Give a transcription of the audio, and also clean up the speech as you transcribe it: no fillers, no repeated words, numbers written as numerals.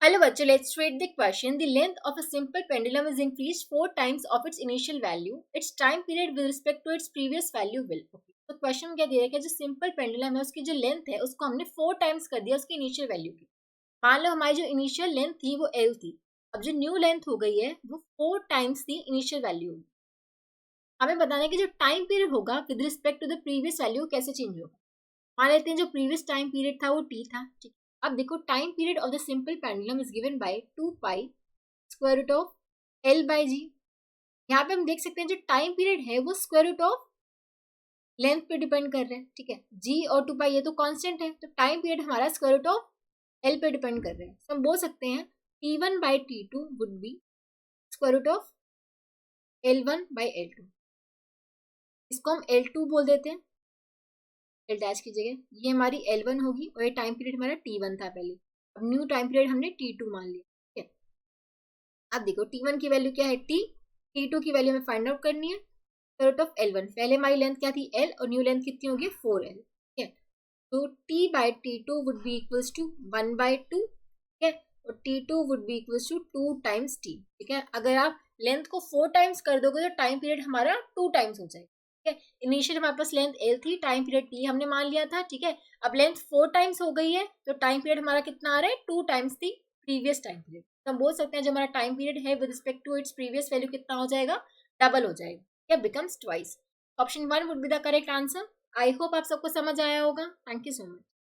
Hello बच्चों, let's read the question. The length of a simple pendulum is increased 4 times of its initial value. Its time period with respect to its previous value will. Okay. तो question में क्या दे रहा है कि जो simple pendulum है उसकी जो लेंथ है उसको हमने 4 टाइम्स कर दिया उसकी इनिशियल वैल्यू की. मान लो हमारी जो इनिशियल लेंथ थी वो L थी. अब जो न्यू लेंथ हो गई है वो 4 टाइम्स थी इनिशियल वैल्यू होगी. हमें बताना है कि जो टाइम पीरियड होगा with respect to the previous value कैसे चेंज होगा. मान लेते हैं जो प्रीवियस टाइम पीरियड था वो T था. ठीक. अब देखो time period of the simple pendulum is given by 2 pi square root of L by G. यहाँ पे हम देख सकते हैं जो टाइम पीरियड है वो स्क्वायर रूट ऑफ लेंथ पे डिपेंड कर रहे हैं. ठीक है, जी और 2 पाई ये तो कांस्टेंट है, तो टाइम पीरियड हमारा स्क्वायर रूट ऑफ L पे डिपेंड कर रहे हैं. तो हम बोल सकते हैं T1 by T2 would be square root of L1 by L2. इसको हम L2 बोल देते हैं, L डैश की जगह. ये हमारी L1 होगी और ये टाइम पीरियड हमारा T1 था पहले. अब न्यू टाइम पीरियड हमने T2 मान लिया. ठीक है, अब देखो T1 की वैल्यू क्या है T, T2 की वैल्यू हमें फाइंड आउट करनी है. स्क्वायर रूट ऑफ L1, पहले हमारी लेंथ क्या थी L और न्यू लेंथ कितनी होगी 4L. ठीक है, तो T by T2 would be equals to 1 by 2. ठीक है, और T2 would be equals to 2 times T. ठीक है, अगर आप लेंथ को 4 टाइम्स कर दोगे तो टाइम पीरियड हमारा 2 टाइम्स हो जाएगा. ठीक है, इनिशियल हमारे पास लेंथ L थी, टाइम पीरियड T हमने मान लिया था. ठीक है, अब लेंथ 4 टाइम्स हो गई है तो टाइम पीरियड हमारा कितना आ रहा है 2 टाइम्स थी प्रीवियस टाइम पीरियड. तो हम बोल सकते हैं जो हमारा टाइम पीरियड है with respect to its previous value कितना हो जाएगा, डबल हो जाएगा. या becomes twice. Option 1 would be the correct answer. I hope आप सबको समझ आया होगा. Thank you so much.